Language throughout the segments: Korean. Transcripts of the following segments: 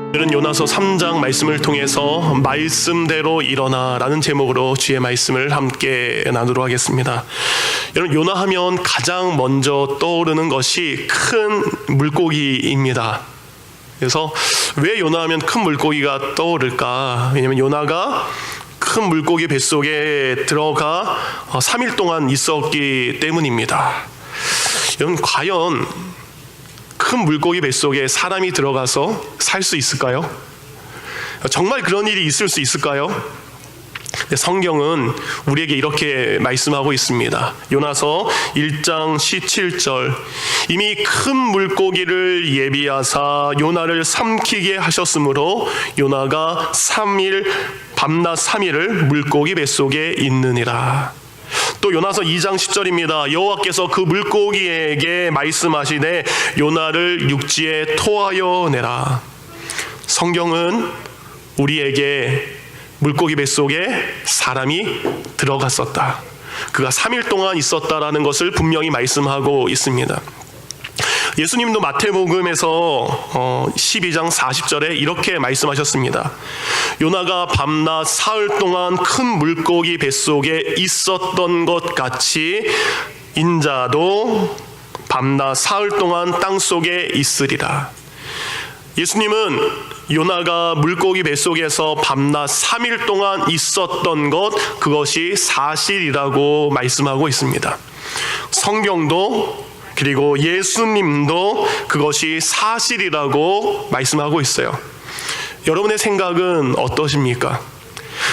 오늘은 요나서 3장 말씀을 통해서 말씀대로 일어나라는 제목으로 주의 말씀을 함께 나누도록 하겠습니다. 여러분, 요나하면 가장 먼저 떠오르는 것이 큰 물고기입니다. 그래서 왜 요나하면 큰 물고기가 떠오를까? 왜냐하면 요나가 큰 물고기 뱃속에 들어가 3일 동안 있었기 때문입니다. 여러분, 과연 큰 물고기 뱃속에 사람이 들어가서 살 수 있을까요? 정말 그런 일이 있을 수 있을까요? 성경은 우리에게 이렇게 말씀하고 있습니다. 요나서 1장 17절, 이미 큰 물고기를 예비하사 요나를 삼키게 하셨으므로 요나가 밤낮 3일을 물고기 뱃속에 있느니라. 또 요나서 2장 10절입니다. 여호와께서 그 물고기에게 말씀하시되 요나를 육지에 토하여 내라. 성경은 우리에게 물고기 뱃속에 사람이 들어갔었다, 그가 3일 동안 있었다라는 것을 분명히 말씀하고 있습니다. 예수님도 마태복음에서 12장 40절에 이렇게 말씀하셨습니다. 요나가 밤낮 사흘 동안 큰 물고기 뱃속에 있었던 것 같이 인자도 밤낮 사흘 동안 땅속에 있으리라. 예수님은 요나가 물고기 뱃속에서 밤낮 3일 동안 있었던 것, 그것이 사실이라고 말씀하고 있습니다. 성경도 그리고 예수님도 그것이 사실이라고 말씀하고 있어요. 여러분의 생각은 어떠십니까?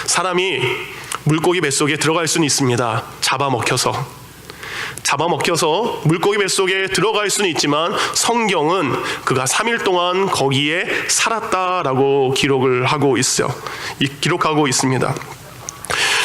사람이 물고기 뱃속에 들어갈 수는 있습니다. 잡아먹혀서 물고기 뱃속에 들어갈 수는 있지만 성경은 그가 3일 동안 거기에 살았다라고 기록하고 있습니다.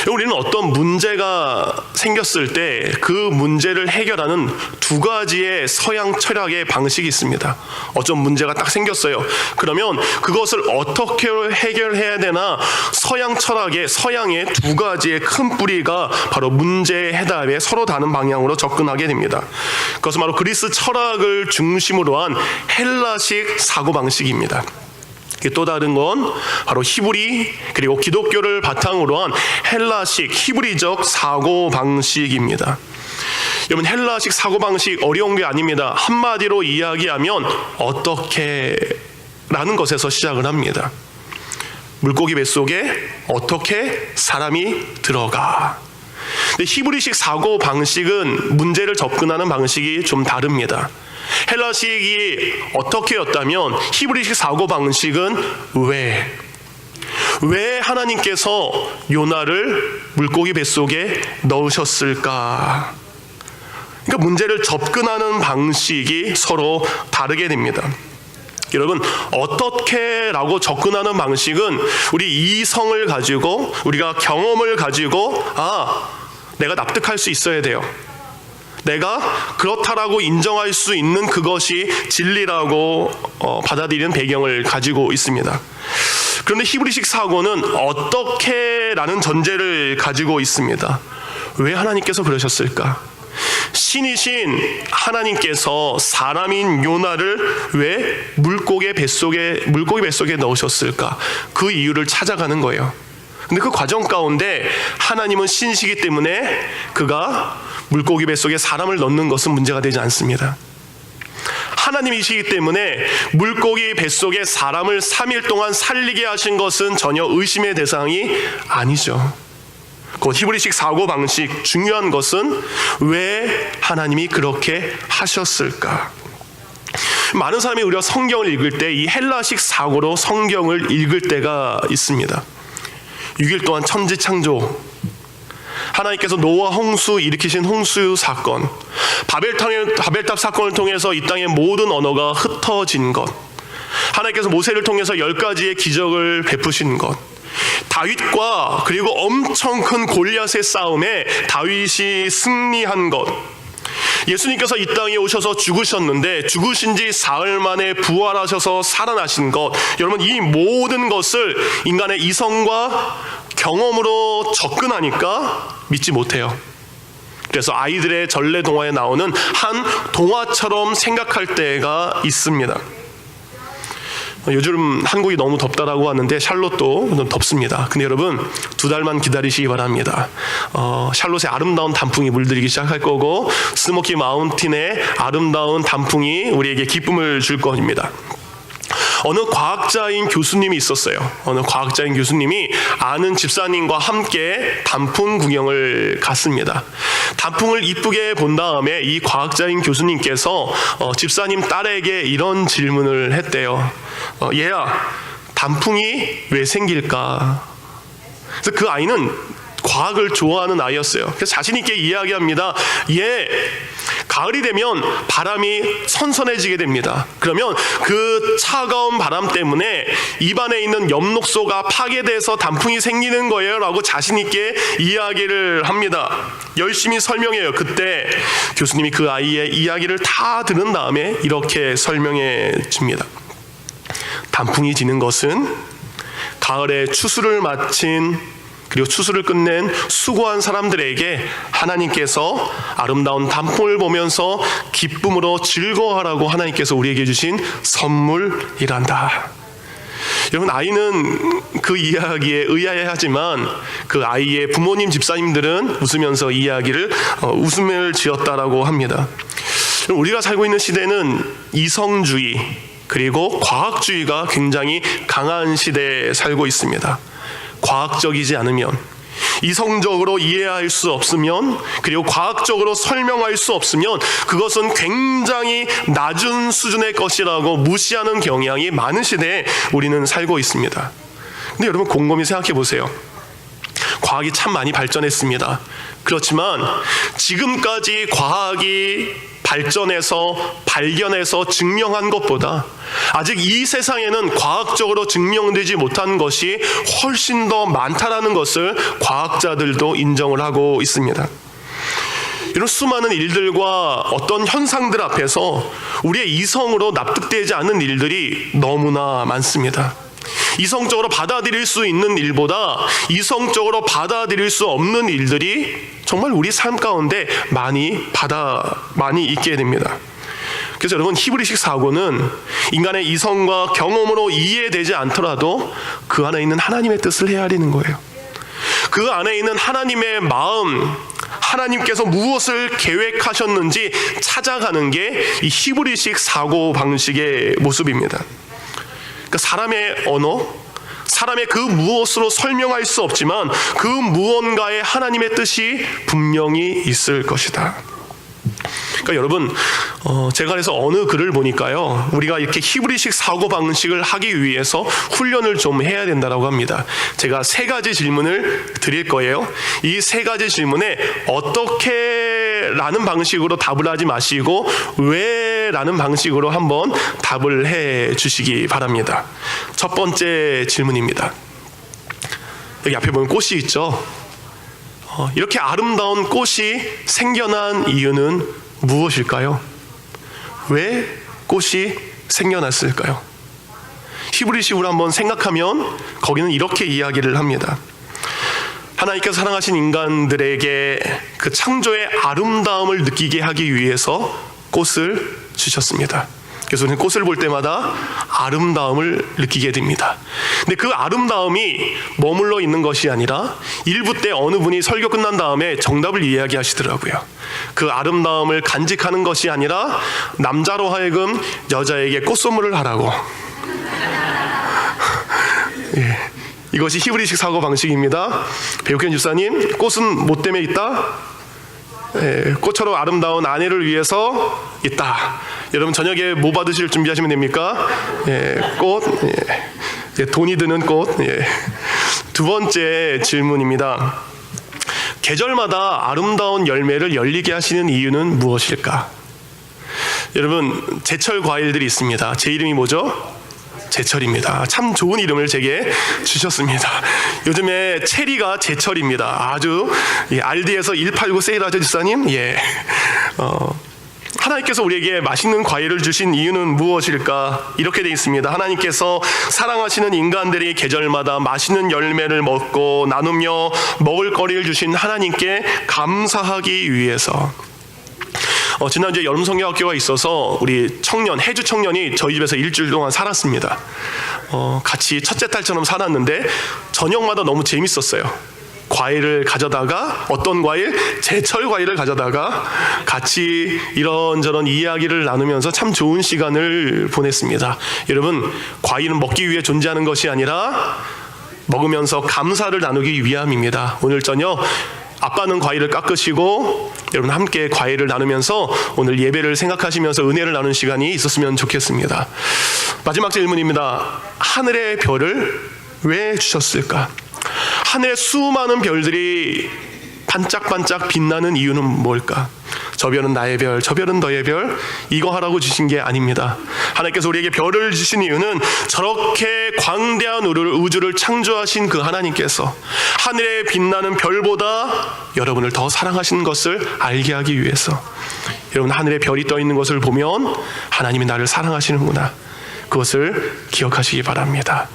우리는 어떤 문제가 생겼을 때 그 문제를 해결하는 두 가지의 서양 철학의 방식이 있습니다. 어떤 문제가 딱 생겼어요. 그러면 그것을 어떻게 해결해야 되나, 서양의 두 가지의 큰 뿌리가 바로 문제 해답에 서로 다른 방향으로 접근하게 됩니다. 그것은 바로 그리스 철학을 중심으로 한 헬라식 사고방식입니다. 또 다른 건 바로 히브리 그리고 기독교를 바탕으로 한 헬라식 히브리적 사고방식입니다. 여러분, 헬라식 사고방식 어려운 게 아닙니다. 한마디로 이야기하면 어떻게 라는 것에서 시작을 합니다. 물고기 뱃속에 어떻게 사람이 들어가. 근데 히브리식 사고방식은 문제를 접근하는 방식이 좀 다릅니다. 헬라식이 어떻게였다면 히브리식 사고방식은 왜 하나님께서 요나를 물고기 뱃속에 넣으셨을까? 그러니까 문제를 접근하는 방식이 서로 다르게 됩니다. 여러분, 어떻게라고 접근하는 방식은 우리 이성을 가지고, 우리가 경험을 가지고 내가 납득할 수 있어야 돼요. 내가 그렇다라고 인정할 수 있는 그것이 진리라고 받아들이는 배경을 가지고 있습니다. 그런데 히브리식 사고는 어떻게라는 전제를 가지고 있습니다. 왜 하나님께서 그러셨을까? 신이신 하나님께서 사람인 요나를 왜 물고기 뱃속에 넣으셨을까? 그 이유를 찾아가는 거예요. 근데 그 과정 가운데 하나님은 신이시기 때문에 그가 물고기 뱃속에 사람을 넣는 것은 문제가 되지 않습니다. 하나님이시기 때문에 물고기 뱃속에 사람을 3일 동안 살리게 하신 것은 전혀 의심의 대상이 아니죠. 그 히브리식 사고방식, 중요한 것은 왜 하나님이 그렇게 하셨을까? 많은 사람이 우리가 성경을 읽을 때 이 헬라식 사고로 성경을 읽을 때가 있습니다. 6일 동안 천지창조, 하나님께서 노아 홍수 일으키신 홍수 사건, 바벨탑 사건을 통해서 이 땅의 모든 언어가 흩어진 것, 하나님께서 모세를 통해서 10가지의 기적을 베푸신 것, 다윗과 그리고 엄청 큰 골리앗의 싸움에 다윗이 승리한 것, 예수님께서 이 땅에 오셔서 죽으셨는데 죽으신 지 사흘 만에 부활하셔서 살아나신 것, 여러분, 이 모든 것을 인간의 이성과 경험으로 접근하니까 믿지 못해요. 그래서 아이들의 전래 동화에 나오는 한 동화처럼 생각할 때가 있습니다. 요즘 한국이 너무 덥다라고 하는데 샬롯도 좀 덥습니다. 근데 여러분 2달만 기다리시기 바랍니다. 샬롯에 아름다운 단풍이 물들기 시작할 거고 스모키 마운틴의 아름다운 단풍이 우리에게 기쁨을 줄 겁니다. 어느 과학자인 교수님이 있었어요. 어느 과학자인 교수님이 아는 집사님과 함께 단풍 구경을 갔습니다. 단풍을 이쁘게 본 다음에 이 과학자인 교수님께서 집사님 딸에게 이런 질문을 했대요. 얘야, 단풍이 왜 생길까? 그래서 그 아이는 과학을 좋아하는 아이였어요. 그래서 자신 있게 이야기합니다. 가을이 되면 바람이 선선해지게 됩니다. 그러면 그 차가운 바람 때문에 입안에 있는 엽록소가 파괴돼서 단풍이 생기는 거예요 라고 자신 있게 이야기를 합니다. 열심히 설명해요. 그때 교수님이 그 아이의 이야기를 다 들은 다음에 이렇게 설명해 줍니다. 단풍이 지는 것은 가을에 추수를 마친 그리고 추수를 끝낸 수고한 사람들에게 하나님께서 아름다운 단풍을 보면서 기쁨으로 즐거워하라고 하나님께서 우리에게 주신 선물이란다. 여러분, 아이는 그 이야기에 의아해하지만 그 아이의 부모님 집사님들은 웃으면서 이야기를 웃음을 지었다라고 합니다. 우리가 살고 있는 시대는 이성주의 그리고 과학주의가 굉장히 강한 시대에 살고 있습니다. 과학적이지 않으면, 이성적으로 이해할 수 없으면, 그리고 과학적으로 설명할 수 없으면 그것은 굉장히 낮은 수준의 것이라고 무시하는 경향이 많은 시대에 우리는 살고 있습니다. 근데 여러분, 곰곰이 생각해 보세요. 과학이 참 많이 발전했습니다. 그렇지만 지금까지 과학이 발전해서 발견해서 증명한 것보다 아직 이 세상에는 과학적으로 증명되지 못한 것이 훨씬 더 많다라는 것을 과학자들도 인정을 하고 있습니다. 이런 수많은 일들과 어떤 현상들 앞에서 우리의 이성으로 납득되지 않는 일들이 너무나 많습니다. 이성적으로 받아들일 수 있는 일보다 이성적으로 받아들일 수 없는 일들이 정말 우리 삶 가운데 많이 있게 됩니다. 그래서 여러분, 히브리식 사고는 인간의 이성과 경험으로 이해되지 않더라도 그 안에 있는 하나님의 뜻을 헤아리는 거예요. 그 안에 있는 하나님의 마음, 하나님께서 무엇을 계획하셨는지 찾아가는 게 이 히브리식 사고 방식의 모습입니다. 그러니까 사람의 언어, 사람의 그 무엇으로 설명할 수 없지만 그 무언가의 하나님의 뜻이 분명히 있을 것이다. 그러니까 여러분, 제가 그래서 어느 글을 보니까요, 우리가 이렇게 히브리식 사고방식을 하기 위해서 훈련을 좀 해야 된다고 합니다. 제가 3가지 질문을 드릴 거예요. 이 3가지 질문에 어떻게 라는 방식으로 답을 하지 마시고 왜 라는 방식으로 한번 답을 해 주시기 바랍니다. 첫 번째 질문입니다. 여기 앞에 보면 꽃이 있죠. 이렇게 아름다운 꽃이 생겨난 이유는 무엇일까요? 왜 꽃이 생겨났을까요? 히브리식으로 한번 생각하면 거기는 이렇게 이야기를 합니다. 하나님께서 사랑하신 인간들에게 그 창조의 아름다움을 느끼게 하기 위해서 꽃을 주셨습니다. 그래서 우리는 꽃을 볼 때마다 아름다움을 느끼게 됩니다. 근데 그 아름다움이 머물러 있는 것이 아니라 1부 때 어느 분이 설교 끝난 다음에 정답을 이야기하시더라고요. 그 아름다움을 간직하는 것이 아니라 남자로 하여금 여자에게 꽃선물을 하라고. 예. 이것이 히브리식 사고 방식입니다. 배우켄 집사님, 꽃은 뭐 때문에 있다? 꽃처럼 아름다운 아내를 위해서 있다. 여러분, 저녁에 뭐 받으실 준비하시면 됩니까? 꽃, 돈이 드는 꽃. 두 번째 질문입니다. 계절마다 아름다운 열매를 열리게 하시는 이유는 무엇일까? 여러분, 제철 과일들이 있습니다. 제 이름이 뭐죠? 제철입니다. 참 좋은 이름을 제게 주셨습니다. 요즘에 체리가 제철입니다. 아주 알디에서 189 세일하죠, 집사님? 하나님께서 우리에게 맛있는 과일을 주신 이유는 무엇일까? 이렇게 되어 있습니다. 하나님께서 사랑하시는 인간들이 계절마다 맛있는 열매를 먹고 나누며 먹을 거리를 주신 하나님께 감사하기 위해서. 지난주에 여름성경학교가 있어서 우리 해주 청년이 저희 집에서 일주일 동안 살았습니다. 같이 첫째 딸처럼 살았는데 저녁마다 너무 재밌었어요. 과일을 가져다가 어떤 과일? 제철 과일을 가져다가 같이 이런저런 이야기를 나누면서 참 좋은 시간을 보냈습니다. 여러분, 과일은 먹기 위해 존재하는 것이 아니라 먹으면서 감사를 나누기 위함입니다. 오늘 저녁 아빠는 과일을 깎으시고 여러분 함께 과일을 나누면서 오늘 예배를 생각하시면서 은혜를 나누는 시간이 있었으면 좋겠습니다. 마지막 질문입니다. 하늘의 별을 왜 주셨을까? 하늘의 수많은 별들이 반짝반짝 빛나는 이유는 뭘까? 저 별은 나의 별, 저 별은 너의 별, 이거 하라고 주신 게 아닙니다. 하나님께서 우리에게 별을 주신 이유는 저렇게 광대한 우주를 창조하신 그 하나님께서 하늘에 빛나는 별보다 여러분을 더 사랑하시는 것을 알게 하기 위해서. 여러분, 하늘에 별이 떠 있는 것을 보면 하나님이 나를 사랑하시는구나, 그것을 기억하시기 바랍니다.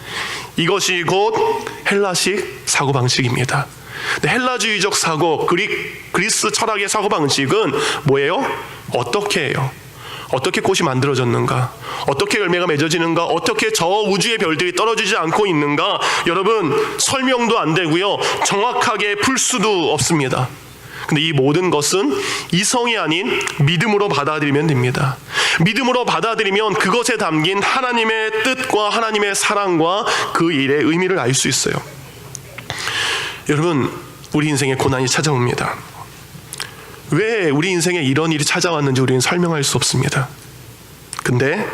이것이 곧 헬라식 사고방식입니다. 헬라주의적 사고, 그리스 철학의 사고방식은 뭐예요? 어떻게 해요? 어떻게 꽃이 만들어졌는가? 어떻게 열매가 맺어지는가? 어떻게 저 우주의 별들이 떨어지지 않고 있는가? 여러분, 설명도 안 되고요, 정확하게 풀 수도 없습니다. 근데 이 모든 것은 이성이 아닌 믿음으로 받아들이면 됩니다. 믿음으로 받아들이면 그것에 담긴 하나님의 뜻과 하나님의 사랑과 그 일의 의미를 알 수 있어요. 여러분, 우리 인생에 고난이 찾아옵니다. 왜 우리 인생에 이런 일이 찾아왔는지 우리는 설명할 수 없습니다. 근데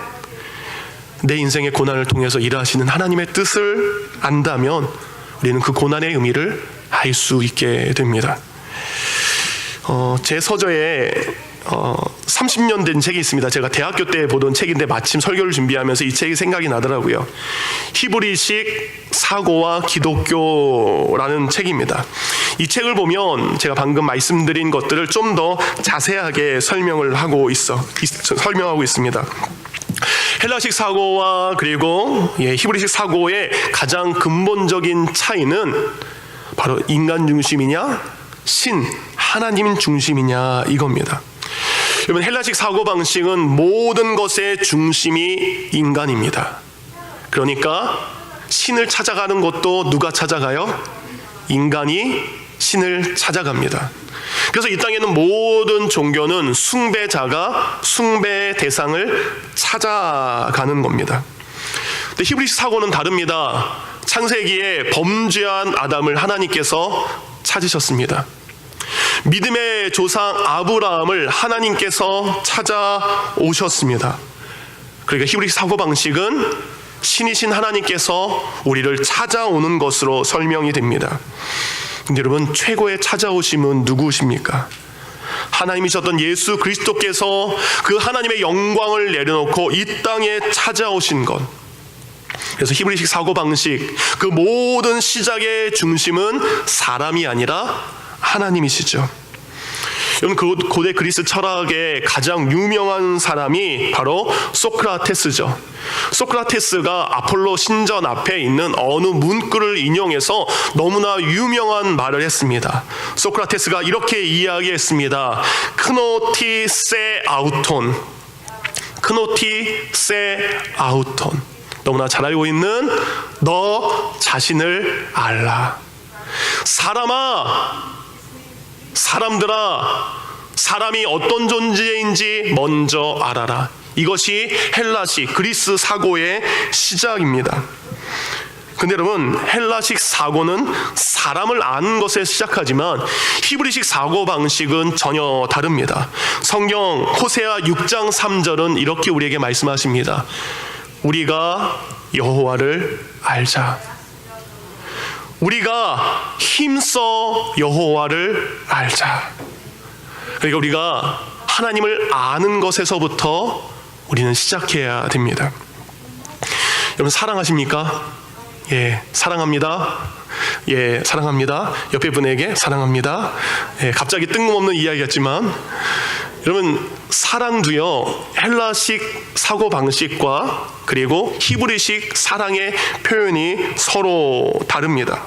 내 인생의 고난을 통해서 일하시는 하나님의 뜻을 안다면 우리는 그 고난의 의미를 알 수 있게 됩니다. 제 서저에 30년 된 책이 있습니다. 제가 대학교 때 보던 책인데 마침 설교를 준비하면서 이 책이 생각이 나더라고요. 히브리식 사고와 기독교라는 책입니다. 이 책을 보면 제가 방금 말씀드린 것들을 좀 더 자세하게 설명하고 있습니다. 헬라식 사고와 그리고 히브리식 사고의 가장 근본적인 차이는 바로 인간 중심이냐, 하나님 중심이냐, 이겁니다. 여러분, 헬라식 사고방식은 모든 것의 중심이 인간입니다. 그러니까 신을 찾아가는 것도 누가 찾아가요? 인간이 신을 찾아갑니다. 그래서 이 땅에는 모든 종교는 숭배자가 숭배의 대상을 찾아가는 겁니다. 근데 히브리식 사고는 다릅니다. 창세기에 범죄한 아담을 하나님께서 찾으셨습니다. 믿음의 조상 아브라함을 하나님께서 찾아오셨습니다. 그러니까 히브리식 사고방식은 신이신 하나님께서 우리를 찾아오는 것으로 설명이 됩니다. 근데 여러분, 최고의 찾아오심은 누구십니까? 하나님이셨던 예수 그리스도께서 그 하나님의 영광을 내려놓고 이 땅에 찾아오신 것. 그래서 히브리식 사고방식, 그 모든 시작의 중심은 사람이 아니라 하나님이시죠. 여러분, 고대 그리스 철학의 가장 유명한 사람이 바로 소크라테스죠. 소크라테스가 아폴로 신전 앞에 있는 어느 문구를 인용해서 너무나 유명한 말을 했습니다. 소크라테스가 이렇게 이야기했습니다. 크노티 세 아우톤. 크노티 세 아우톤. 너무나 잘 알고 있는 너 자신을 알라. 사람들아, 사람이 어떤 존재인지 먼저 알아라. 이것이 헬라식 그리스 사고의 시작입니다. 근데 여러분, 헬라식 사고는 사람을 아는 것에 시작하지만 히브리식 사고 방식은 전혀 다릅니다. 성경 호세아 6장 3절은 이렇게 우리에게 말씀하십니다. 우리가 여호와를 알자. 우리가 힘써 여호와를 알자. 그러니까 우리가 하나님을 아는 것에서부터 우리는 시작해야 됩니다. 여러분, 사랑하십니까? 예, 사랑합니다. 예, 사랑합니다. 옆에 분에게 사랑합니다. 예, 갑자기 뜬금없는 이야기 같지만 여러분, 사랑도요, 헬라식 사고방식과 그리고 히브리식 사랑의 표현이 서로 다릅니다.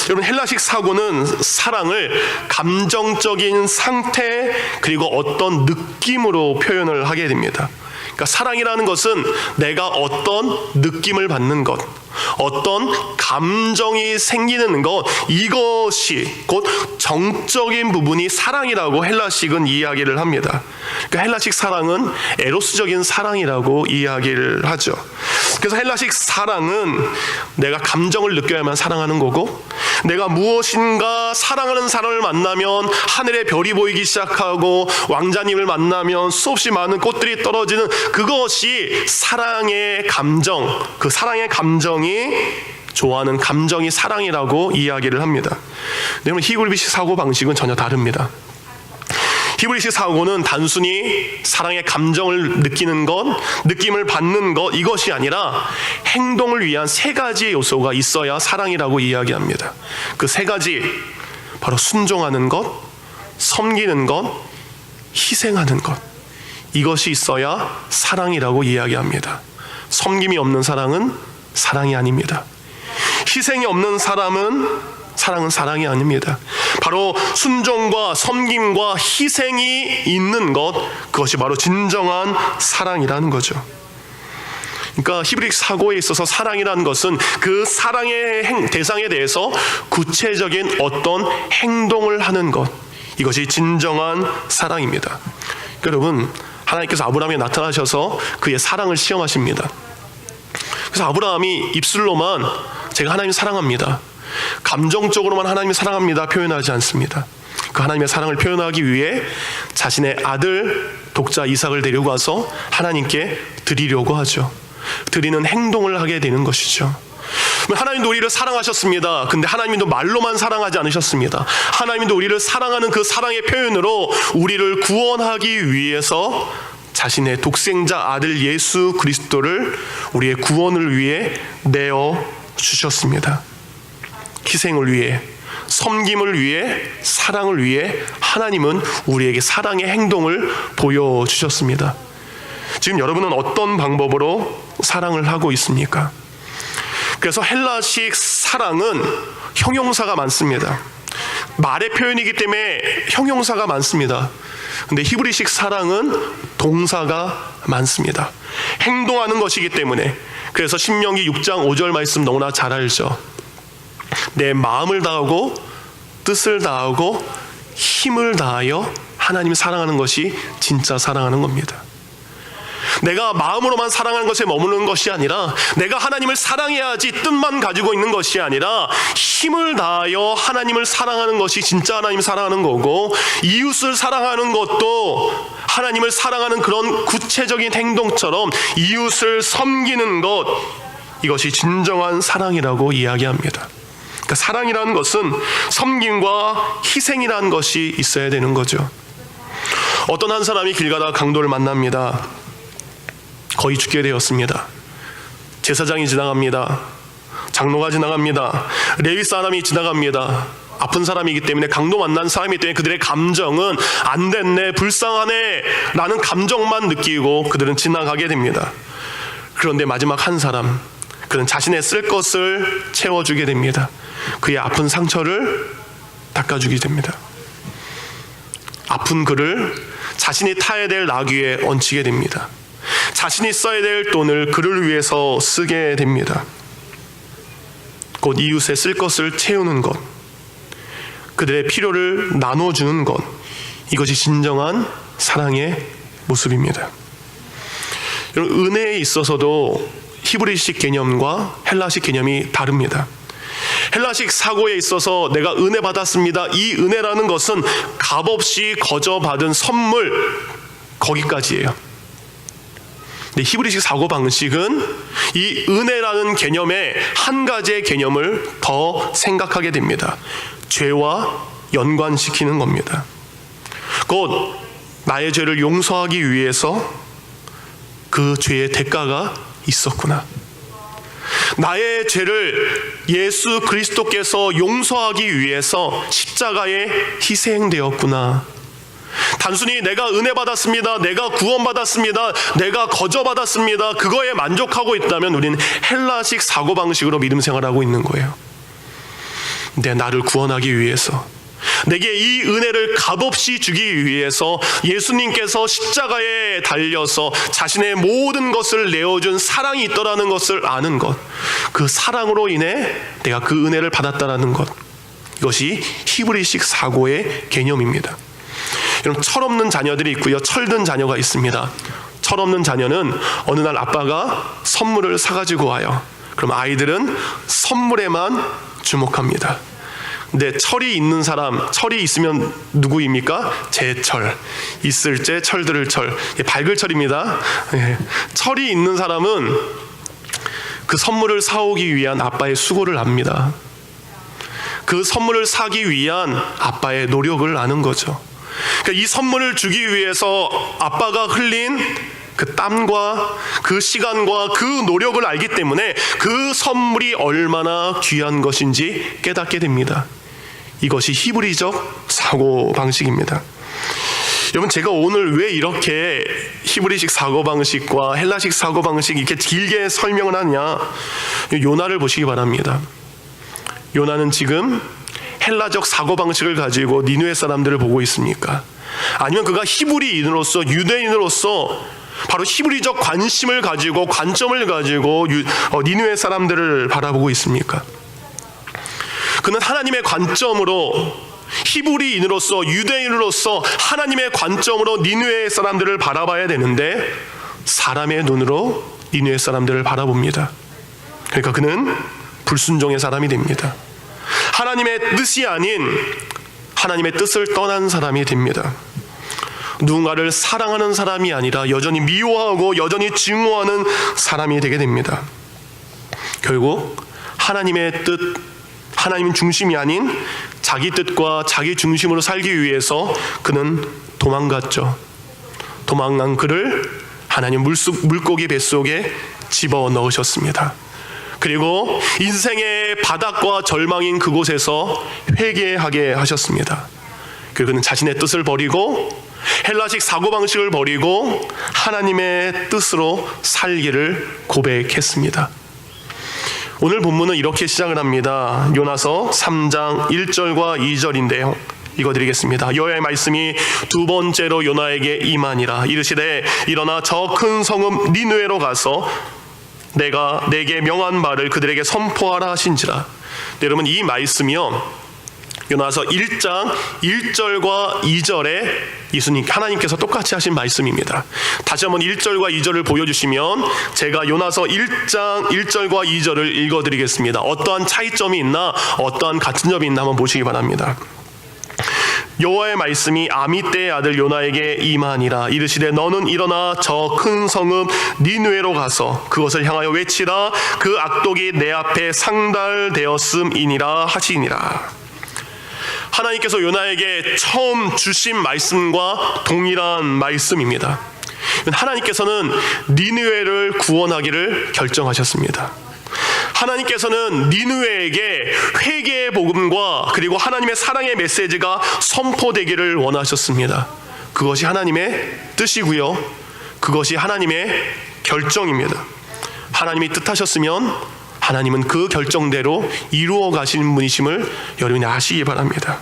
여러분, 헬라식 사고는 사랑을 감정적인 상태 그리고 어떤 느낌으로 표현을 하게 됩니다. 그러니까 사랑이라는 것은 내가 어떤 느낌을 받는 것, 어떤 감정이 생기는 것, 이것이 곧 정적인 부분이 사랑이라고 헬라식은 이야기를 합니다. 그러니까 헬라식 사랑은 에로스적인 사랑이라고 이야기를 하죠. 그래서 헬라식 사랑은 내가 감정을 느껴야만 사랑하는 거고, 내가 무엇인가 사랑하는 사람을 만나면 하늘의 별이 보이기 시작하고 왕자님을 만나면 수없이 많은 꽃들이 떨어지는 그것이 사랑의 감정, 그 사랑의 감정이 좋아하는 감정이 사랑이라고 이야기를 합니다. 여러분, 히브리식 사고 방식은 전혀 다릅니다. 히브리식 사고는 단순히 사랑의 감정을 느끼는 것, 느낌을 받는 것, 이것이 아니라 행동을 위한 세 가지의 요소가 있어야 사랑이라고 이야기합니다. 그 세 가지, 바로 순종하는 것, 섬기는 것, 희생하는 것, 이것이 있어야 사랑이라고 이야기합니다. 섬김이 없는 사랑은 사랑이 아닙니다. 희생이 없는 사랑은 사랑이 아닙니다. 바로 순종과 섬김과 희생이 있는 것, 그것이 바로 진정한 사랑이라는 거죠. 그러니까 히브리식 사고에 있어서 사랑이라는 것은 그 사랑의 대상에 대해서 구체적인 어떤 행동을 하는 것, 이것이 진정한 사랑입니다. 여러분, 하나님께서 아브라함에 나타나셔서 그의 사랑을 시험하십니다. 그래서 아브라함이 입술로만 제가 하나님 사랑합니다, 감정적으로만 하나님을 사랑합니다 표현하지 않습니다. 그 하나님의 사랑을 표현하기 위해 자신의 아들 독자 이삭을 데리고 와서 하나님께 드리려고 하죠. 드리는 행동을 하게 되는 것이죠. 하나님도 우리를 사랑하셨습니다. 근데 하나님도 말로만 사랑하지 않으셨습니다. 하나님도 우리를 사랑하는 그 사랑의 표현으로 우리를 구원하기 위해서 자신의 독생자 아들 예수 그리스도를 우리의 구원을 위해 내어 주셨습니다. 희생을 위해, 섬김을 위해, 사랑을 위해 하나님은 우리에게 사랑의 행동을 보여주셨습니다. 지금 여러분은 어떤 방법으로 사랑을 하고 있습니까? 그래서 헬라식 사랑은 형용사가 많습니다. 말의 표현이기 때문에 형용사가 많습니다. 근데 히브리식 사랑은 동사가 많습니다. 행동하는 것이기 때문에. 그래서 신명기 6장 5절 말씀 너무나 잘 알죠. 내 마음을 다하고 뜻을 다하고 힘을 다하여 하나님 사랑하는 것이 진짜 사랑하는 겁니다. 내가 마음으로만 사랑하는 것에 머무는 것이 아니라, 내가 하나님을 사랑해야지 뜻만 가지고 있는 것이 아니라 힘을 다하여 하나님을 사랑하는 것이 진짜 하나님 사랑하는 거고, 이웃을 사랑하는 것도 하나님을 사랑하는 그런 구체적인 행동처럼 이웃을 섬기는 것, 이것이 진정한 사랑이라고 이야기합니다. 그러니까 사랑이라는 것은 섬김과 희생이라는 것이 있어야 되는 거죠. 어떤 한 사람이 길 가다가 강도를 만납니다. 거의 죽게 되었습니다. 제사장이 지나갑니다. 장로가 지나갑니다. 레위 사람이 지나갑니다. 아픈 사람이기 때문에, 강도 만난 사람이기 때문에 그들의 감정은 안 됐네, 불쌍하네 라는 감정만 느끼고 그들은 지나가게 됩니다. 그런데 마지막 한 사람, 그는 자신의 쓸 것을 채워주게 됩니다. 그의 아픈 상처를 닦아주게 됩니다. 아픈 그를 자신이 타야 될 나귀에 얹히게 됩니다. 자신이 써야 될 돈을 그를 위해서 쓰게 됩니다. 곧 이웃의 쓸 것을 채우는 것, 그들의 필요를 나눠주는 것, 이것이 진정한 사랑의 모습입니다. 여러분, 은혜에 있어서도 히브리식 개념과 헬라식 개념이 다릅니다. 헬라식 사고에 있어서 내가 은혜 받았습니다, 이 은혜라는 것은 값없이 거저 받은 선물, 거기까지예요. 근데 히브리식 사고 방식은 이 은혜라는 개념에 한 가지의 개념을 더 생각하게 됩니다. 죄와 연관시키는 겁니다. 곧 나의 죄를 용서하기 위해서 그 죄의 대가가 있었구나, 나의 죄를 예수 그리스도께서 용서하기 위해서 십자가에 희생되었구나. 단순히 내가 은혜 받았습니다, 내가 구원 받았습니다, 내가 거저 받았습니다, 그거에 만족하고 있다면 우리는 헬라식 사고방식으로 믿음 생활하고 있는 거예요. 나를 구원하기 위해서, 내게 이 은혜를 값없이 주기 위해서 예수님께서 십자가에 달려서 자신의 모든 것을 내어준 사랑이 있더라는 것을 아는 것, 그 사랑으로 인해 내가 그 은혜를 받았다라는 것, 이것이 히브리식 사고의 개념입니다. 여러분, 철없는 자녀들이 있고요, 철든 자녀가 있습니다. 철없는 자녀는 어느 날 아빠가 선물을 사가지고 와요. 그럼 아이들은 선물에만 주목합니다. 근데 철이 있는 사람, 철이 있으면 누구입니까? 제철, 있을 때 철들을 철, 밝을 철입니다. 철이 있는 사람은 그 선물을 사오기 위한 아빠의 수고를 압니다. 그 선물을 사기 위한 아빠의 노력을 아는 거죠. 그러니까 이 선물을 주기 위해서 아빠가 흘린 그 땀과 그 시간과 그 노력을 알기 때문에 그 선물이 얼마나 귀한 것인지 깨닫게 됩니다. 이것이 히브리적 사고방식입니다. 여러분, 제가 오늘 왜 이렇게 히브리식 사고방식과 헬라식 사고방식 이렇게 길게 설명을 하냐, 요나를 보시기 바랍니다. 요나는 지금 헬라적 사고방식을 가지고 니느웨 사람들을 보고 있습니까? 아니면 그가 히브리인으로서, 유대인으로서 바로 히브리적 관심을 가지고, 관점을 가지고 니느웨 사람들을 바라보고 있습니까? 그는 하나님의 관점으로, 히브리인으로서, 유대인으로서 하나님의 관점으로 니느웨 사람들을 바라봐야 되는데 사람의 눈으로 니느웨 사람들을 바라봅니다. 그러니까 그는 불순종의 사람이 됩니다. 하나님의 뜻이 아닌 하나님의 뜻을 떠난 사람이 됩니다. 누군가를 사랑하는 사람이 아니라 여전히 미워하고 여전히 증오하는 사람이 되게 됩니다. 결국 하나님의 뜻, 하나님 중심이 아닌 자기 뜻과 자기 중심으로 살기 위해서 그는 도망갔죠. 도망간 그를 하나님 물고기 뱃속에 집어넣으셨습니다. 그리고 인생의 바닥과 절망인 그곳에서 회개하게 하셨습니다. 그리고 그는 자신의 뜻을 버리고 헬라식 사고방식을 버리고 하나님의 뜻으로 살기를 고백했습니다. 오늘 본문은 이렇게 시작을 합니다. 요나서 3장 1절과 2절인데요. 읽어드리겠습니다. 여호와의 말씀이 두 번째로 요나에게 임하니라. 이르시되 일어나 저 큰 성읍 니느웨로 가서 내가 내게 명한 말을 그들에게 선포하라 하신지라. 여러분, 이 말씀이요, 요나서 1장 1절과 2절에 예수님 하나님께서 똑같이 하신 말씀입니다. 다시 한번 1절과 2절을 보여주시면 제가 요나서 1장 1절과 2절을 읽어드리겠습니다. 어떠한 차이점이 있나, 어떠한 같은 점이 있나 한번 보시기 바랍니다. 여호와의 말씀이 아미떼의 아들 요나에게 임하니라. 이르시되 너는 일어나 저 큰 성읍 니느웨로 가서 그것을 향하여 외치라. 그 악독이 내 앞에 상달되었음이니라 하시니라. 하나님께서 요나에게 처음 주신 말씀과 동일한 말씀입니다. 하나님께서는 니느웨를 구원하기를 결정하셨습니다. 하나님께서는 니느웨에게 회개의 복음과 그리고 하나님의 사랑의 메시지가 선포되기를 원하셨습니다. 그것이 하나님의 뜻이고요, 그것이 하나님의 결정입니다. 하나님이 뜻하셨으면 하나님은 그 결정대로 이루어 가시는 분이심을 여러분이 아시기 바랍니다.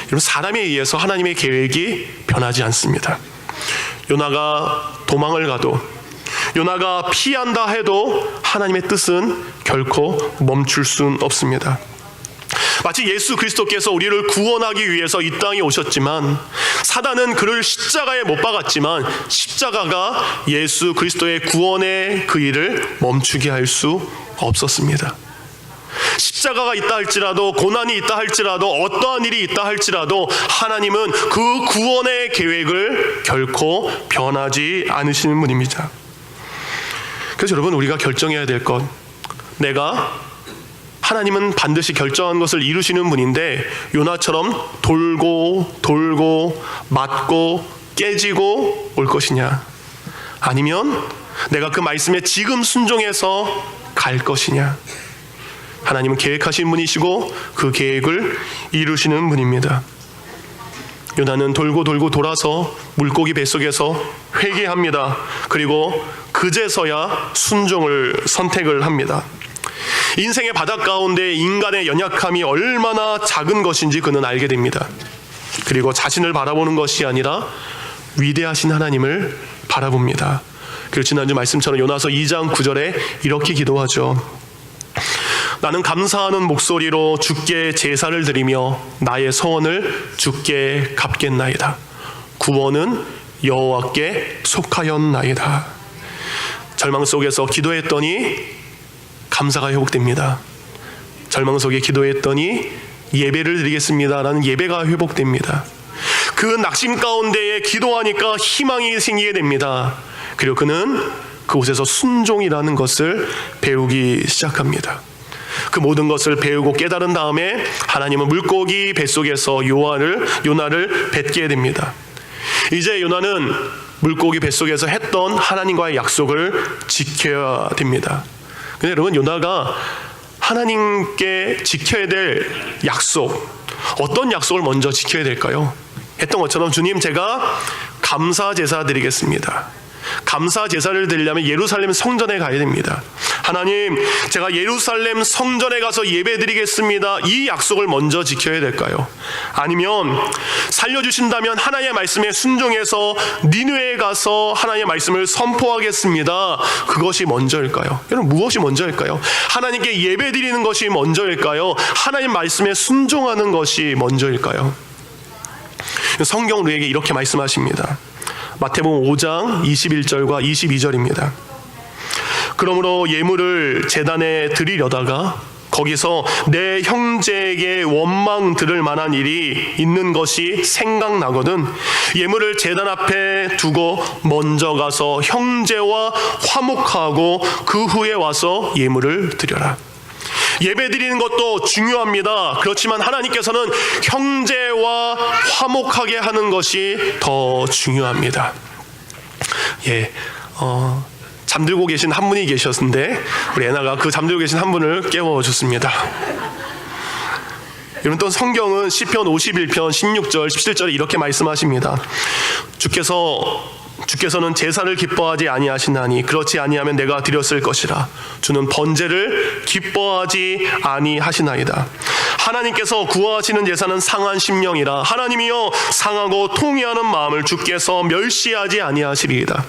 여러분, 사람에 의해서 하나님의 계획이 변하지 않습니다. 요나가 도망을 가도, 요나가 피한다 해도 하나님의 뜻은 결코 멈출 수는 없습니다. 마치 예수 그리스도께서 우리를 구원하기 위해서 이 땅에 오셨지만 사단은 그를 십자가에 못 박았지만 십자가가 예수 그리스도의 구원의 그 일을 멈추게 할 수 없었습니다. 십자가가 있다 할지라도, 고난이 있다 할지라도, 어떠한 일이 있다 할지라도 하나님은 그 구원의 계획을 결코 변하지 않으시는 분입니다. 그래서 여러분, 우리가 결정해야 될 것, 하나님은 반드시 결정한 것을 이루시는 분인데 요나처럼 돌고 맞고 깨지고 올 것이냐, 아니면 내가 그 말씀에 지금 순종해서 갈 것이냐. 하나님은 계획하신 분이시고 그 계획을 이루시는 분입니다. 요나는 돌고 돌아서 물고기 뱃속에서 회개합니다. 그리고 그제서야 순종을 선택을 합니다. 인생의 바닥 가운데 인간의 연약함이 얼마나 작은 것인지 그는 알게 됩니다. 그리고 자신을 바라보는 것이 아니라 위대하신 하나님을 바라봅니다. 그리고 지난주 말씀처럼 요나서 2장 9절에 이렇게 기도하죠. 나는 감사하는 목소리로 주께 제사를 드리며 나의 서원을 주께 갚겠나이다. 구원은 여호와께 속하였나이다. 절망 속에서 기도했더니 감사가 회복됩니다. 절망 속에 기도했더니 예배를 드리겠습니다라는 예배가 회복됩니다. 그 낙심 가운데에 기도하니까 희망이 생기게 됩니다. 그리고 그는 그곳에서 순종이라는 것을 배우기 시작합니다. 그 모든 것을 배우고 깨달은 다음에 하나님은 물고기 뱃속에서 요나를 뱉게 됩니다. 이제 요나는 물고기 뱃속에서 했던 하나님과의 약속을 지켜야 됩니다. 근데 여러분, 요나가 하나님께 지켜야 될 약속, 어떤 약속을 먼저 지켜야 될까요? 했던 것처럼 주님, 제가 감사 제사 드리겠습니다. 감사 제사를 드리려면 예루살렘 성전에 가야 됩니다. 하나님, 제가 예루살렘 성전에 가서 예배 드리겠습니다. 이 약속을 먼저 지켜야 될까요? 아니면 살려주신다면 하나님의 말씀에 순종해서 니느웨에 가서 하나님의 말씀을 선포하겠습니다. 그것이 먼저일까요? 여러분, 무엇이 먼저일까요? 하나님께 예배 드리는 것이 먼저일까요? 하나님 말씀에 순종하는 것이 먼저일까요? 성경 우리에게 이렇게 말씀하십니다. 마태복음 5장 21절과 22절입니다. 그러므로 예물을 제단에 드리려다가 거기서 내 형제에게 원망 들을 만한 일이 있는 것이 생각나거든 예물을 제단 앞에 두고 먼저 가서 형제와 화목하고 그 후에 와서 예물을 드려라. 예배 드리는 것도 중요합니다. 그렇지만 하나님께서는 형제와 화목하게 하는 것이 더 중요합니다. 잠들고 계신 한 분이 계셨는데 우리 애나가 그 잠들고 계신 한 분을 깨워줬습니다. 여러분, 또 성경은 시편 51편 16절 17절에 이렇게 말씀하십니다. 주께서는 제사를 기뻐하지 아니하시나니 그렇지 아니하면 내가 드렸을 것이라. 주는 번제를 기뻐하지 아니하시나이다. 하나님께서 구하시는 제사는 상한 심령이라. 하나님이여 상하고 통회하는 마음을 주께서 멸시하지 아니하시리이다.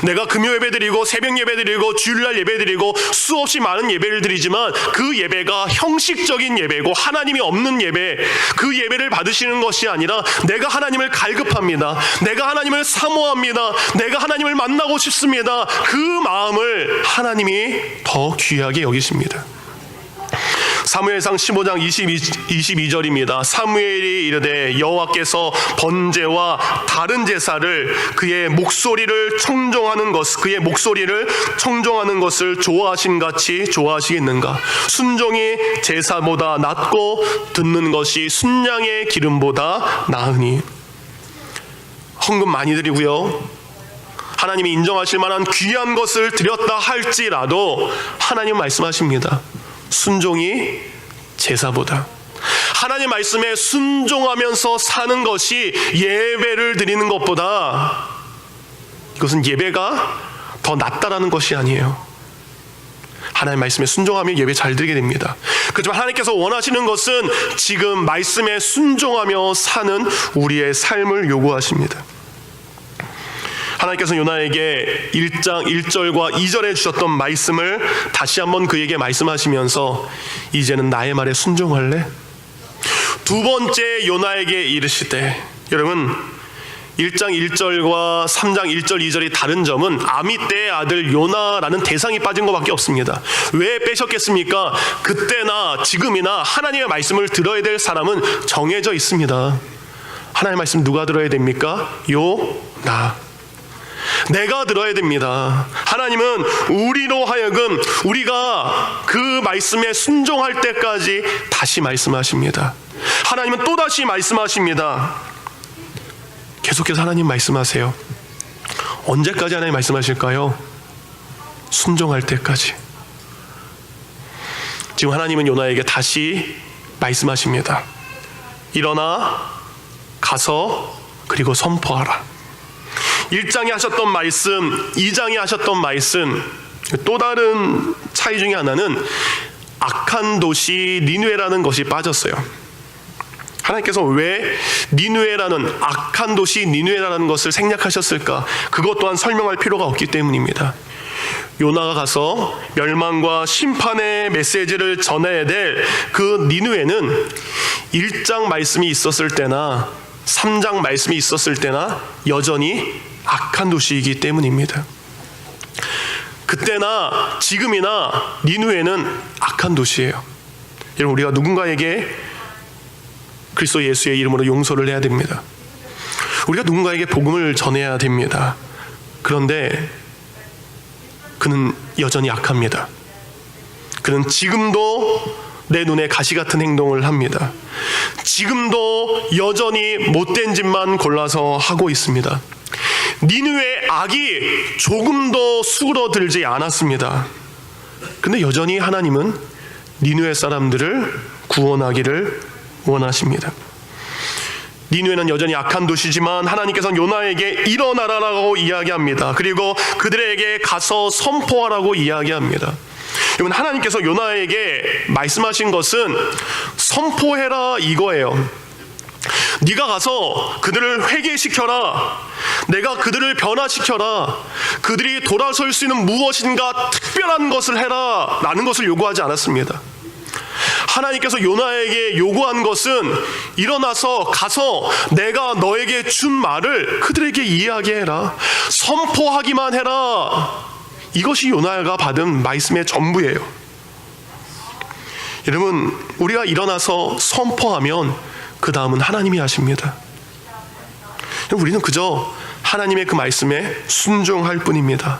내가 금요 예배 드리고 새벽 예배 드리고 주일날 예배 드리고 수없이 많은 예배를 드리지만 그 예배가 형식적인 예배고 하나님이 없는 예배, 그 예배를 받으시는 것이 아니라 내가 하나님을 갈급합니다. 내가 하나님을 사모합니다. 내가 하나님을 만나고 싶습니다. 그 마음을 하나님이 더 귀하게 여기십니다. 사무엘상 15장 22절입니다. 사무엘이 이르되 여호와께서 번제와 다른 제사를 그의 목소리를 청종하는 것을 좋아하신 같이 좋아하시겠는가? 순종이 제사보다 낫고 듣는 것이 순양의 기름보다 나으니. 헌금 많이 드리고요, 하나님이 인정하실 만한 귀한 것을 드렸다 할지라도 하나님 말씀하십니다. 순종이 제사보다. 하나님 말씀에 순종하면서 사는 것이 예배를 드리는 것보다, 이것은 예배가 더 낫다라는 것이 아니에요. 하나님 말씀에 순종하면 예배 잘 드리게 됩니다. 그렇지만 하나님께서 원하시는 것은 지금 말씀에 순종하며 사는 우리의 삶을 요구하십니다. 하나님께서 요나에게 1장 1절과 2절에 주셨던 말씀을 다시 한번 그에게 말씀하시면서 이제는 나의 말에 순종할래? 두 번째 요나에게 이르시되, 여러분 1장 1절과 3장 1절 2절이 다른 점은 아미떼의 아들 요나라는 대상이 빠진 것밖에 없습니다. 왜 빼셨겠습니까? 그때나 지금이나 하나님의 말씀을 들어야 될 사람은 정해져 있습니다. 하나님의 말씀 누가 들어야 됩니까? 요나. 내가 들어야 됩니다. 하나님은 우리로 하여금 우리가 그 말씀에 순종할 때까지 다시 말씀하십니다. 하나님은 또다시 말씀하십니다. 계속해서 하나님 말씀하세요. 언제까지 하나님 말씀하실까요? 순종할 때까지. 지금 하나님은 요나에게 다시 말씀하십니다. 일어나 가서 그리고 선포하라. 1장에 하셨던 말씀, 2장에 하셨던 말씀, 또 다른 차이 중에 하나는 악한 도시 니느웨라는 것이 빠졌어요. 하나님께서 왜 니느웨라는 악한 도시 니느웨라는 것을 생략하셨을까? 그것 또한 설명할 필요가 없기 때문입니다. 요나가 가서 멸망과 심판의 메시지를 전해야 될 그 니느웨는 1장 말씀이 있었을 때나 3장 말씀이 있었을 때나 여전히 악한 도시이기 때문입니다. 그때나 지금이나 니느웨는 악한 도시예요. 여러분, 우리가 누군가에게 그리스도 예수의 이름으로 용서를 해야 됩니다. 우리가 누군가에게 복음을 전해야 됩니다. 그런데 그는 여전히 악합니다. 그는 지금도 내 눈에 가시 같은 행동을 합니다. 지금도 여전히 못된 짓만 골라서 하고 있습니다. 니느웨의 악이 조금도 수그러들지 않았습니다. 그런데 여전히 하나님은 니느웨 사람들을 구원하기를 원하십니다. 니느웨는 여전히 악한 도시지만 하나님께서는 요나에게 일어나라라고 이야기합니다. 그리고 그들에게 가서 선포하라고 이야기합니다. 여러분, 하나님께서 요나에게 말씀하신 것은 선포해라 이거예요. 네가 가서 그들을 회개시켜라. 내가 그들을 변화시켜라. 그들이 돌아설 수 있는 무엇인가 특별한 것을 해라 라는 것을 요구하지 않았습니다. 하나님께서 요나에게 요구한 것은 일어나서 가서 내가 너에게 준 말을 그들에게 이야기해라. 선포하기만 해라. 이것이 요나가 받은 말씀의 전부예요. 여러분, 우리가 일어나서 선포하면 그 다음은 하나님이 하십니다. 우리는 그저 하나님의 그 말씀에 순종할 뿐입니다.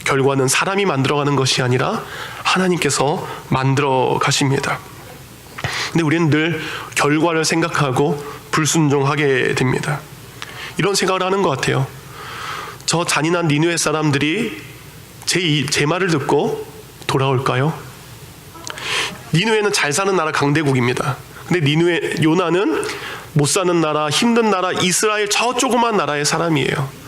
결과는 사람이 만들어가는 것이 아니라 하나님께서 만들어 가십니다. 근데 우리는 늘 결과를 생각하고 불순종하게 됩니다. 이런 생각을 하는 것 같아요. 저 잔인한 니느웨 사람들이 제 말을 듣고 돌아올까요? 니느웨는 잘 사는 나라 강대국입니다. 근데 요나는 못 사는 나라, 힘든 나라, 이스라엘 저 조그만 나라의 사람이에요.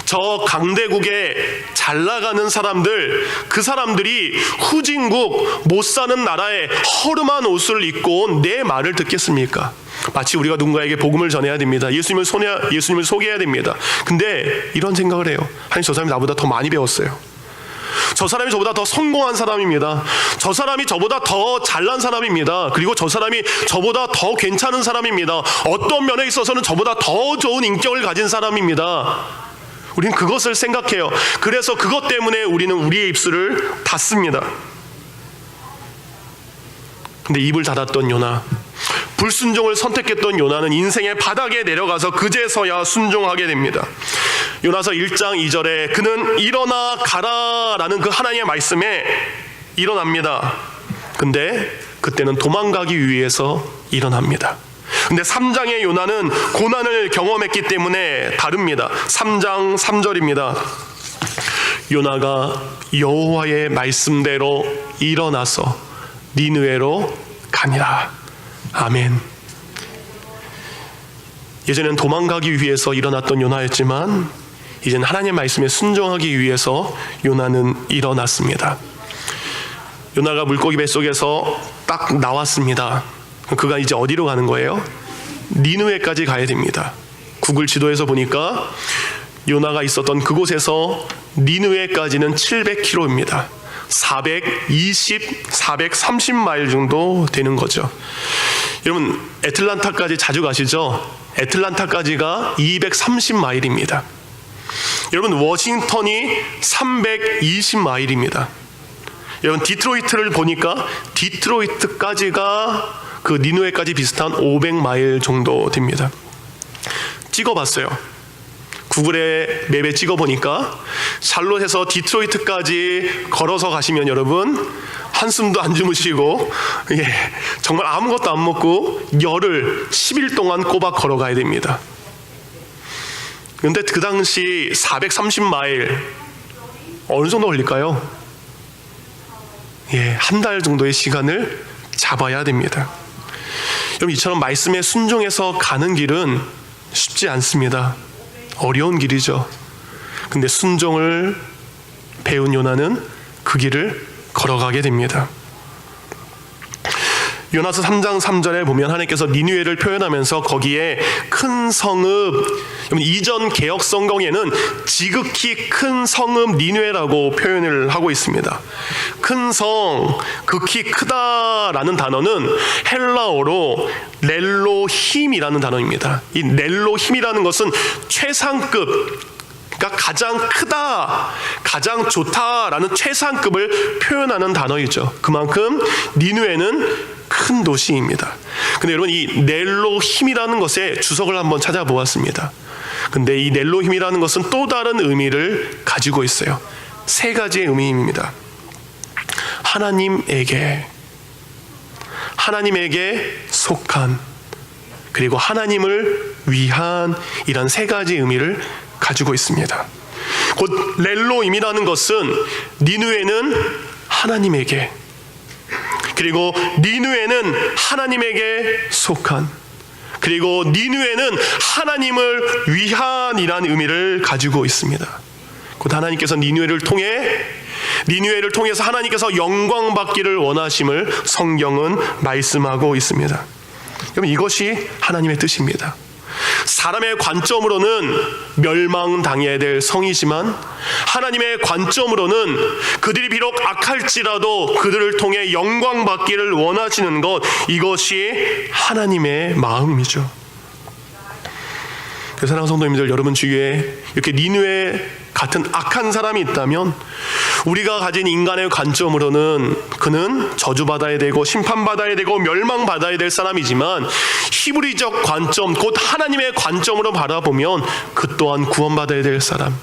저 강대국에 잘 나가는 사람들, 그 사람들이 후진국 못 사는 나라에 허름한 옷을 입고 온 내 말을 듣겠습니까? 마치 우리가 누군가에게 복음을 전해야 됩니다. 예수님을 소개해야 됩니다. 근데 이런 생각을 해요. 아니, 저 사람이 나보다 더 많이 배웠어요. 저 사람이 저보다 더 성공한 사람입니다. 저 사람이 저보다 더 잘난 사람입니다. 그리고 저 사람이 저보다 더 괜찮은 사람입니다. 어떤 면에 있어서는 저보다 더 좋은 인격을 가진 사람입니다. 우리는 그것을 생각해요. 그래서 그것 때문에 우리는 우리의 입술을 닫습니다. 근데 입을 닫았던 요나, 불순종을 선택했던 요나는 인생의 바닥에 내려가서 그제서야 순종하게 됩니다. 요나서 1장 2절에 그는 일어나 가라 라는 그 하나님의 말씀에 일어납니다. 근데 그때는 도망가기 위해서 일어납니다. 근데 3장의 요나는 고난을 경험했기 때문에 다릅니다. 3장 3절입니다. 요나가 여호와의 말씀대로 일어나서 니느웨로 가니라. 아멘. 예전엔 도망가기 위해서 일어났던 요나였지만 이제는 하나님의 말씀에 순종하기 위해서 요나는 일어났습니다. 요나가 물고기 뱃속에서 딱 나왔습니다. 그가 이제 어디로 가는 거예요? 니느웨까지 가야 됩니다. 구글 지도에서 보니까 요나가 있었던 그곳에서 니느웨까지는 700km입니다. 430마일 정도 되는 거죠. 여러분, 애틀란타까지 자주 가시죠? 애틀란타까지가 230마일입니다. 여러분, 워싱턴이 320마일입니다. 여러분, 디트로이트를 보니까 디트로이트까지가 그 니느웨까지 비슷한 500마일 정도 됩니다. 찍어봤어요. 구글에 맵에 찍어보니까 샬롯에서 디트로이트까지 걸어서 가시면 여러분 한숨도 안 주무시고 정말 아무것도 안 먹고 열흘 10일 동안 꼬박 걸어가야 됩니다. 그런데 그 당시 430마일 어느 정도 걸릴까요? 한 달 정도의 시간을 잡아야 됩니다. 여러분, 이처럼 말씀에 순종해서 가는 길은 쉽지 않습니다. 어려운 길이죠. 근데 순종을 배운 요나는 그 길을 걸어가게 됩니다. 요나서 3장 3절에 보면 하나님께서 니느웨를 표현하면서 거기에 큰 성읍, 이전 개역 성경에는 지극히 큰 성읍 니느웨라고 표현을 하고 있습니다. 큰 성, 극히 크다라는 단어는 헬라어로 렐로힘이라는 단어입니다. 이 렐로힘이라는 것은 최상급, 그러니까 가장 크다, 가장 좋다라는 최상급을 표현하는 단어이죠. 그만큼 니느웨는 큰 도시입니다. 근데 여러분, 이 넬로힘이라는 것의 주석을 한번 찾아보았습니다. 근데 이 넬로힘이라는 것은 또 다른 의미를 가지고 있어요. 세 가지의 의미입니다. 하나님에게 속한, 그리고 하나님을 위한, 이런 세 가지 의미를 가지고 있습니다. 곧 렐로임이라는 것은 니느웨는 하나님에게, 그리고 니느웨는 하나님에게 속한, 그리고 니느웨는 하나님을 위한이라는 의미를 가지고 있습니다. 곧 하나님께서 니느웨를 통해서 하나님께서 영광 받기를 원하심을 성경은 말씀하고 있습니다. 여러분, 이것이 하나님의 뜻입니다. 사람의 관점으로는 멸망당해야 될 성이지만 하나님의 관점으로는 그들이 비록 악할지라도 그들을 통해 영광 받기를 원하시는 것, 이것이 하나님의 마음이죠. 사랑하는 성도님들, 여러분 주위에 이렇게 니느웨 같은 악한 사람이 있다면 우리가 가진 인간의 관점으로는 그는 저주받아야 되고 심판받아야 되고 멸망받아야 될 사람이지만 히브리적 관점, 곧 하나님의 관점으로 바라보면 그 또한 구원받아야 될 사람,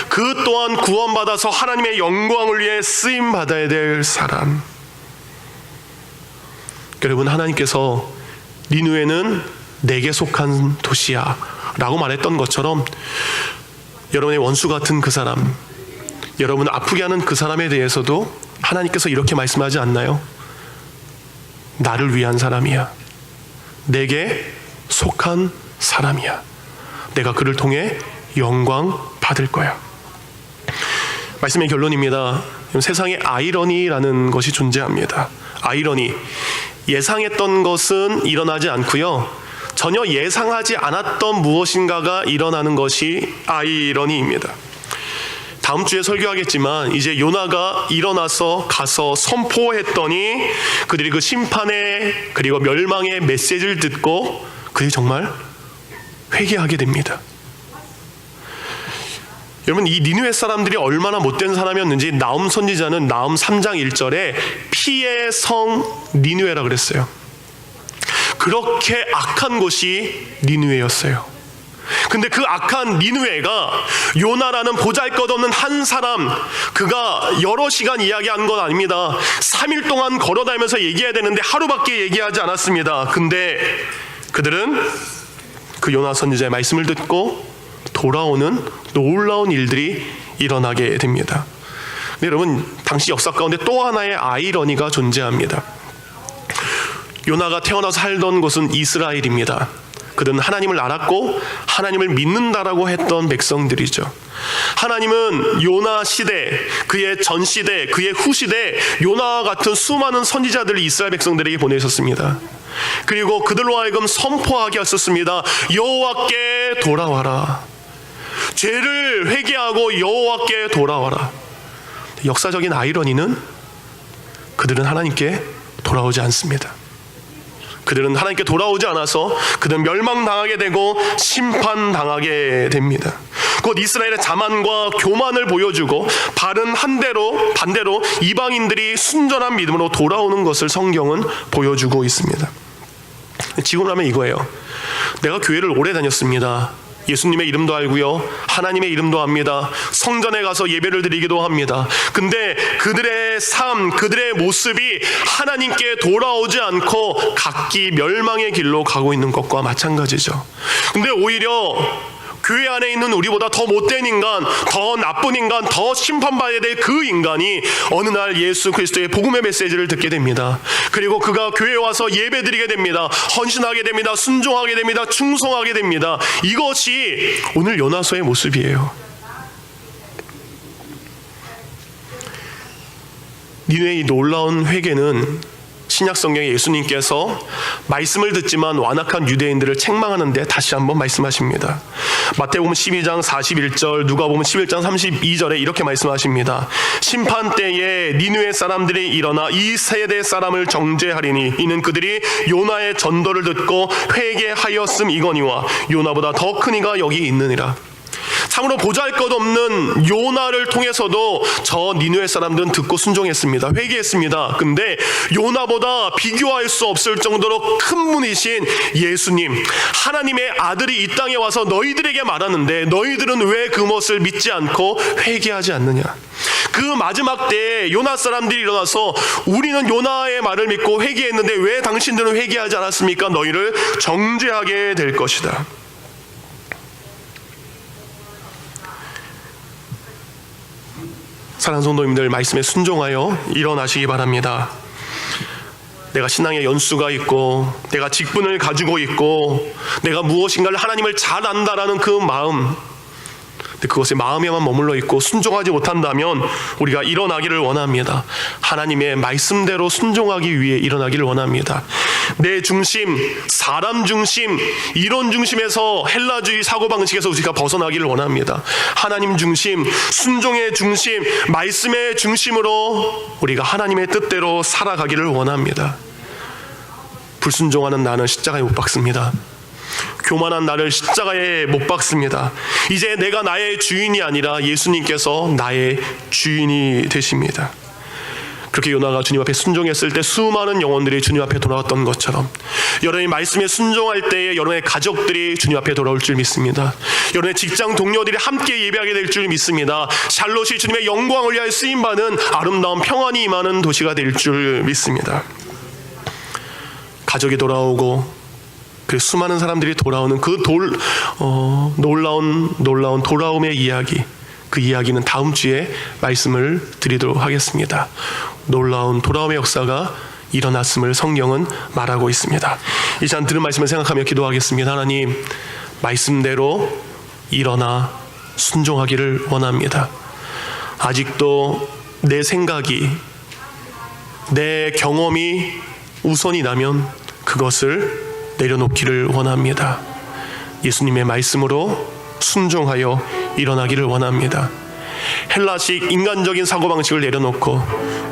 그 또한 구원받아서 하나님의 영광을 위해 쓰임받아야 될 사람. 여러분, 하나님께서 니느웨는 내게 속한 도시야 라고 말했던 것처럼 여러분의 원수 같은 그 사람, 여러분을 아프게 하는 그 사람에 대해서도 하나님께서 이렇게 말씀하지 않나요? 나를 위한 사람이야, 내게 속한 사람이야, 내가 그를 통해 영광 받을 거야. 말씀의 결론입니다. 세상에 아이러니라는 것이 존재합니다. 아이러니, 예상했던 것은 일어나지 않고요, 전혀 예상하지 않았던 무엇인가가 일어나는 것이 아이러니입니다. 다음 주에 설교하겠지만 이제 요나가 일어나서 가서 선포했더니 그들이 그 심판의 그리고 멸망의 메시지를 듣고 그들이 정말 회개하게 됩니다. 여러분, 이 니느웨 사람들이 얼마나 못된 사람이었는지 나훔 선지자는 나훔 3장 1절에 피의 성 니느웨라 그랬어요. 그렇게 악한 곳이 니느웨였어요. 근데 그 악한 니느웨가 요나라는 보잘것없는 한 사람, 그가 여러 시간 이야기한 건 아닙니다. 3일 동안 걸어다니면서 얘기해야 되는데 하루밖에 얘기하지 않았습니다. 근데 그들은 그 요나 선지자의 말씀을 듣고 돌아오는 놀라운 일들이 일어나게 됩니다. 근데 여러분, 당시 역사 가운데 또 하나의 아이러니가 존재합니다. 요나가 태어나서 살던 곳은 이스라엘입니다. 그들은 하나님을 알았고 하나님을 믿는다라고 했던 백성들이죠. 하나님은 요나 시대, 그의 전 시대, 그의 후 시대 요나와 같은 수많은 선지자들을 이스라엘 백성들에게 보내셨습니다. 그리고 그들로 하여금 선포하게 하셨습니다. 여호와께 돌아와라, 죄를 회개하고 여호와께 돌아와라. 역사적인 아이러니는 그들은 하나님께 돌아오지 않습니다. 그들은 하나님께 돌아오지 않아서 그들은 멸망당하게 되고 심판당하게 됩니다. 곧 이스라엘의 자만과 교만을 보여주고 반대로 이방인들이 순전한 믿음으로 돌아오는 것을 성경은 보여주고 있습니다. 지금 하면 이거예요. 내가 교회를 오래 다녔습니다. 예수님의 이름도 알고요, 하나님의 이름도 압니다. 성전에 가서 예배를 드리기도 합니다. 근데 그들의 삶, 그들의 모습이 하나님께 돌아오지 않고 각기 멸망의 길로 가고 있는 것과 마찬가지죠. 근데 오히려 교회 안에 있는 우리보다 더 못된 인간, 더 나쁜 인간, 더 심판받아야 될 그 인간이 어느 날 예수 그리스도의 복음의 메시지를 듣게 됩니다. 그리고 그가 교회에 와서 예배드리게 됩니다. 헌신하게 됩니다. 순종하게 됩니다. 충성하게 됩니다. 이것이 오늘 요나서의 모습이에요. 니느웨의 놀라운 회개는 신약 성경에 예수님께서 말씀을 듣지만 완악한 유대인들을 책망하는데 다시 한번 말씀하십니다. 마태복음 12장 41절, 누가복음 11장 32절에 이렇게 말씀하십니다. 심판 때에 니느웨 사람들이 일어나 이 세대 사람을 정죄하리니 이는 그들이 요나의 전도를 듣고 회개하였음이거니와 요나보다 더 큰 이가 여기 있느니라. 참으로 보잘것없는 요나를 통해서도 저 니느웨 사람들은 듣고 순종했습니다. 회개했습니다. 근데 요나보다 비교할 수 없을 정도로 큰 분이신 예수님, 하나님의 아들이 이 땅에 와서 너희들에게 말하는데 너희들은 왜 그 것을 믿지 않고 회개하지 않느냐. 그 마지막 때에 요나 사람들이 일어나서 우리는 요나의 말을 믿고 회개했는데 왜 당신들은 회개하지 않았습니까? 너희를 정죄하게 될 것이다. 사랑하는 성도님들, 말씀에 순종하여 일어나시기 바랍니다. 내가 신앙의 연수가 있고 내가 직분을 가지고 있고 내가 무엇인가를 하나님을 잘 안다라는 그 마음, 그것에 마음에만 머물러 있고 순종하지 못한다면 우리가 일어나기를 원합니다. 하나님의 말씀대로 순종하기 위해 일어나기를 원합니다. 내 중심, 사람 중심, 이론 중심에서 헬라주의 사고방식에서 우리가 벗어나기를 원합니다. 하나님 중심, 순종의 중심, 말씀의 중심으로 우리가 하나님의 뜻대로 살아가기를 원합니다. 불순종하는 나는 십자가에 못 박습니다. 교만한 나를 십자가에 못 박습니다. 이제 내가 나의 주인이 아니라 예수님께서 나의 주인이 되십니다. 그렇게 요나가 주님 앞에 순종했을 때 수많은 영혼들이 주님 앞에 돌아왔던 것처럼 여러분이 말씀에 순종할 때에 여러분의 가족들이 주님 앞에 돌아올 줄 믿습니다. 여러분의 직장 동료들이 함께 예배하게 될 줄 믿습니다. 샬롯이 주님의 영광을 위하여 쓰임받는 아름다운 평안이 임하는 도시가 될 줄 믿습니다. 가족이 돌아오고 그 수많은 사람들이 돌아오는 그 놀라운 돌아옴의 이야기, 그 이야기는 다음 주에 말씀을 드리도록 하겠습니다. 놀라운 돌아옴의 역사가 일어났음을 성경은 말하고 있습니다. 이 시간 들은 말씀을 생각하며 기도하겠습니다. 하나님, 말씀대로 일어나 순종하기를 원합니다. 아직도 내 생각이, 내 경험이 우선이 나면 그것을 내려놓기를 원합니다. 예수님의 말씀으로 순종하여 일어나기를 원합니다. 헬라식 인간적인 사고방식을 내려놓고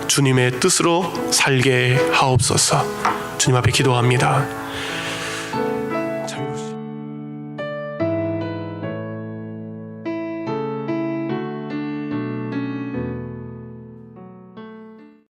주님의 뜻으로 살게 하옵소서. 주님 앞에 기도합니다.